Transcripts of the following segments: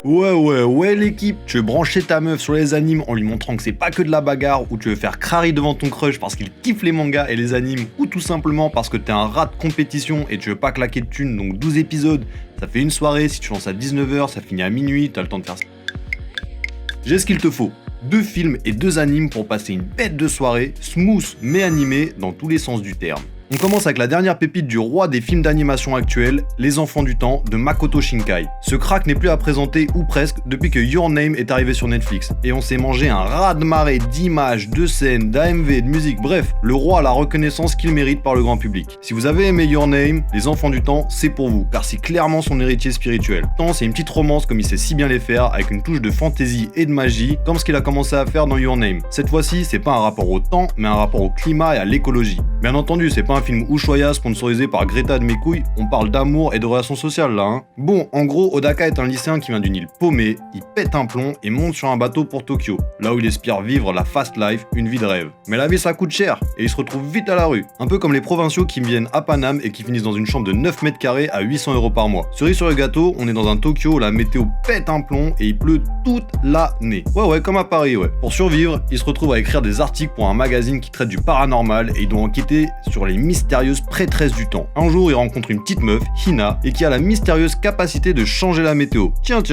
Ouais l'équipe, tu veux brancher ta meuf sur les animes en lui montrant que c'est pas que de la bagarre, ou tu veux faire crari devant ton crush parce qu'il kiffe les mangas et les animes, ou tout simplement parce que t'es un rat de compétition et tu veux pas claquer de thunes, donc 12 épisodes, ça fait une soirée, si tu lances à 19h, ça finit à minuit, t'as le temps de faire ça. J'ai ce qu'il te faut. 2 films et 2 animes pour passer une bête de soirée, smooth mais animé dans tous les sens du terme. On commence avec la dernière pépite du roi des films d'animation actuels, Les Enfants du Temps de Makoto Shinkai. Ce crack n'est plus à présenter, ou presque, depuis que Your Name est arrivé sur Netflix. Et on s'est mangé un raz-de-marée d'images, de scènes, d'AMV, de musique, bref, le roi a la reconnaissance qu'il mérite par le grand public. Si vous avez aimé Your Name, Les Enfants du Temps, c'est pour vous, car c'est clairement son héritier spirituel. Tant c'est une petite romance comme il sait si bien les faire, avec une touche de fantaisie et de magie, comme ce qu'il a commencé à faire dans Your Name. Cette fois-ci, c'est pas un rapport au temps, mais un rapport au climat et à l'écologie. Bien entendu, c'est pas un film Ushuaïa sponsorisé par Greta de mes couilles, on parle d'amour et de relations sociales là, hein. Bon, en gros, Odaka est un lycéen qui vient d'une île paumée, il pète un plomb et monte sur un bateau pour Tokyo, là où il aspire vivre la fast life, une vie de rêve. Mais la vie ça coûte cher, et il se retrouve vite à la rue, un peu comme les provinciaux qui viennent à Paname et qui finissent dans une chambre de 9 mètres carrés à 800 € par mois. Cerise sur le gâteau, on est dans un Tokyo où la météo pète un plomb et il pleut toute l'année. Ouais, comme à Paris, ouais. Pour survivre, il se retrouve à écrire des articles pour un magazine qui traite du paranormal et il doit enquêter sur les mystérieuses prêtresses du temps. Un jour, il rencontre une petite meuf, Hina, et qui a la mystérieuse capacité de changer la météo. Tiens.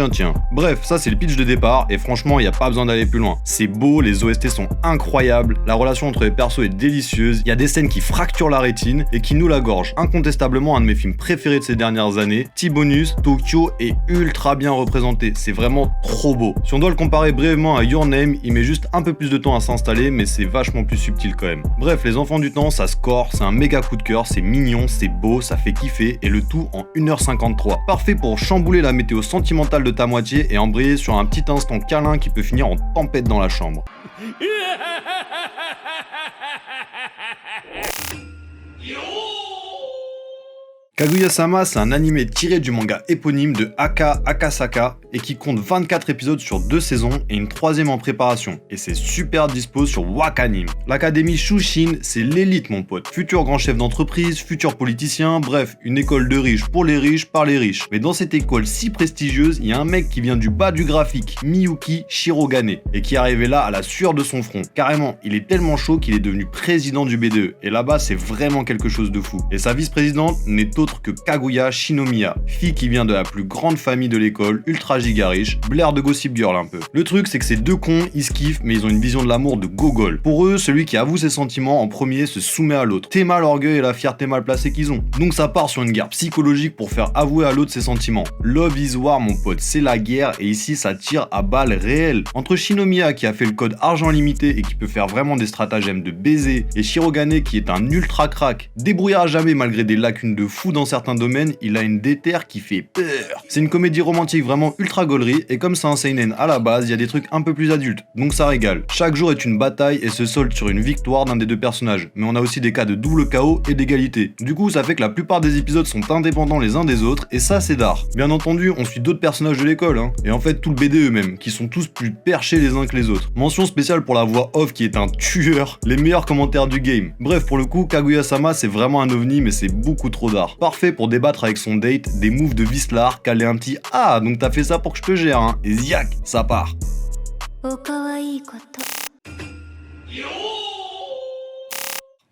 Bref, ça c'est le pitch de départ, et franchement, il n'y a pas besoin d'aller plus loin. C'est beau, les OST sont incroyables, la relation entre les persos est délicieuse, il y a des scènes qui fracturent la rétine et qui nous la gorgent. Incontestablement un de mes films préférés de ces dernières années. Petit bonus, Tokyo est ultra bien représenté, c'est vraiment trop beau. Si on doit le comparer brièvement à Your Name, il met juste un peu plus de temps à s'installer, mais c'est vachement plus subtil quand même. Bref, Les Enfants du Temps, ça score, c'est un méga coup de cœur, c'est mignon, c'est beau, ça fait kiffer, et le tout en 1h53. Parfait pour chambouler la météo sentimentale de ta moitié et embrayer sur un petit instant câlin qui peut finir en tempête dans la chambre. Kaguya-sama, c'est un animé tiré du manga éponyme de Aka Akasaka et qui compte 24 épisodes sur 2 saisons et une 3e en préparation. Et c'est super dispo sur Wakanim. L'académie Shushin, c'est l'élite mon pote. Futur grand chef d'entreprise, futur politicien, bref, une école de riches pour les riches par les riches. Mais dans cette école si prestigieuse, il y a un mec qui vient du bas du graphique, Miyuki Shirogane, et qui est arrivé là à la sueur de son front. Carrément, il est tellement chaud qu'il est devenu président du BDE. Et là-bas, c'est vraiment quelque chose de fou. Et sa vice-présidente n'est autre que Kaguya Shinomiya, fille qui vient de la plus grande famille de l'école, ultra giga riche, Blair de Gossip Girl un peu. Le truc c'est que ces deux cons, ils se kiffent mais ils ont une vision de l'amour de gogol. Pour eux, celui qui avoue ses sentiments en premier se soumet à l'autre. T'es mal l'orgueil et la fierté mal placée qu'ils ont. Donc ça part sur une guerre psychologique pour faire avouer à l'autre ses sentiments. Love is war mon pote, c'est la guerre et ici ça tire à balles réelles. Entre Shinomiya qui a fait le code argent limité et qui peut faire vraiment des stratagèmes de baiser et Shirogane qui est un ultra crack, débrouillard à jamais malgré des lacunes de fou dans certains domaines, il a une déterre qui fait peur. C'est une comédie romantique vraiment ultra gaulerie et comme c'est un seinen à la base, il y a des trucs un peu plus adultes, donc ça régale. Chaque jour est une bataille et se solde sur une victoire d'un des deux personnages, mais on a aussi des cas de double KO et d'égalité. Du coup, ça fait que la plupart des épisodes sont indépendants les uns des autres et ça c'est d'art. Bien entendu, on suit d'autres personnages de l'école, et en fait tout le BD eux-mêmes, qui sont tous plus perchés les uns que les autres. Mention spéciale pour la voix off qui est un tueur, les meilleurs commentaires du game. Bref, pour le coup, Kaguya-sama c'est vraiment un ovni mais c'est beaucoup trop d'art. Parfait pour débattre avec son date des moves de Vislar, caler un petit « Ah, donc t'as fait ça pour que je te gère, et ziac, ça part.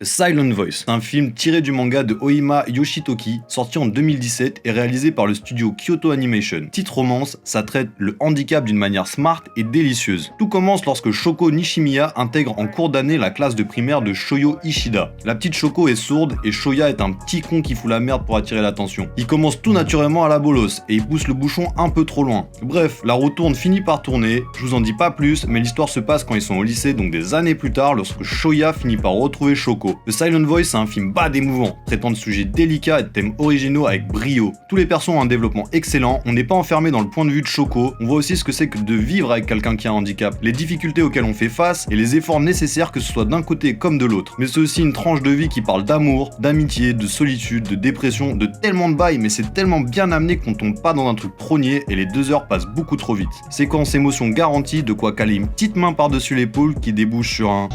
Silent Voice, un film tiré du manga de Ohima Yoshitoki, sorti en 2017 et réalisé par le studio Kyoto Animation. Petite romance, ça traite le handicap d'une manière smart et délicieuse. Tout commence lorsque Shoko Nishimiya intègre en cours d'année la classe de primaire de Shoyo Ishida. La petite Shoko est sourde et Shoya est un petit con qui fout la merde pour attirer l'attention. Il commence tout naturellement à la bolos et il pousse le bouchon un peu trop loin. Bref, la roue tourne finit par tourner, je vous en dis pas plus, mais l'histoire se passe quand ils sont au lycée, donc des années plus tard, lorsque Shoya finit par retrouver Shoko. The Silent Voice, c'est un film bad émouvant, traitant de sujets délicats et de thèmes originaux avec brio. Tous les persos ont un développement excellent, on n'est pas enfermé dans le point de vue de Shoko, on voit aussi ce que c'est que de vivre avec quelqu'un qui a un handicap, les difficultés auxquelles on fait face et les efforts nécessaires que ce soit d'un côté comme de l'autre. Mais c'est aussi une tranche de vie qui parle d'amour, d'amitié, de solitude, de dépression, de tellement de bails, mais c'est tellement bien amené qu'on tombe pas dans un truc prônier et les 2 heures passent beaucoup trop vite. Séquence émotion garantie, de quoi caler une petite main par-dessus l'épaule qui débouche sur un...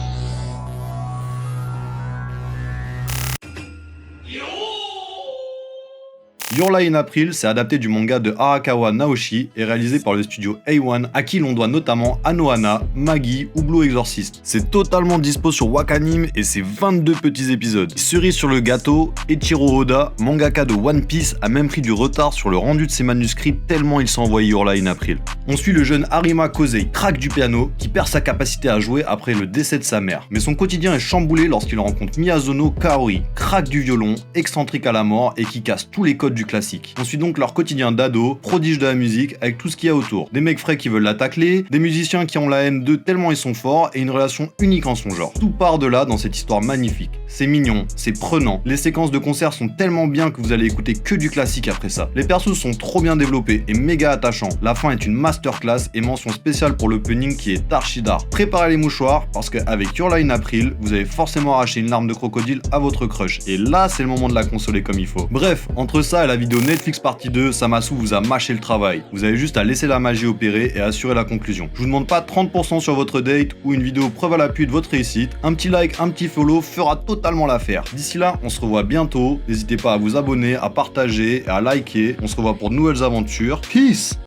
Your Lie in April, c'est adapté du manga de Arakawa Naoshi et réalisé par le studio A1, à qui l'on doit notamment Anohana, Magi ou Blue Exorcist. C'est totalement dispo sur Wakanim et c'est 22 petits épisodes. Cerise sur le gâteau, Eiichiro Oda, mangaka de One Piece, a même pris du retard sur le rendu de ses manuscrits tellement il s'est envoyé Your Lie in April. On suit le jeune Harima Kosei, crack du piano, qui perd sa capacité à jouer après le décès de sa mère. Mais son quotidien est chamboulé lorsqu'il rencontre Miyazono Kaori, crack du violon, excentrique à la mort et qui casse tous les codes du classique. On suit donc leur quotidien d'ado, prodige de la musique, avec tout ce qu'il y a autour. Des mecs frais qui veulent la tacler, des musiciens qui ont la haine d'eux tellement ils sont forts et une relation unique en son genre. Tout part de là dans cette histoire magnifique. C'est mignon, c'est prenant, les séquences de concert sont tellement bien que vous allez écouter que du classique après ça. Les persos sont trop bien développés et méga attachants. La fin est une masterclass et mention spéciale pour l'opening qui est archi d'art. Préparez les mouchoirs parce qu'avec Your Lie in April, vous allez forcément arracher une larme de crocodile à votre crush. Et là, c'est le moment de la consoler comme il faut. Bref, entre ça et la vidéo Netflix partie 2, Samasu vous a mâché le travail. Vous avez juste à laisser la magie opérer et assurer la conclusion. Je vous demande pas 30% sur votre date ou une vidéo preuve à l'appui de votre réussite. Un petit like, un petit follow fera totalement l'affaire. D'ici là, on se revoit bientôt. N'hésitez pas à vous abonner, à partager et à liker. On se revoit pour de nouvelles aventures. Peace!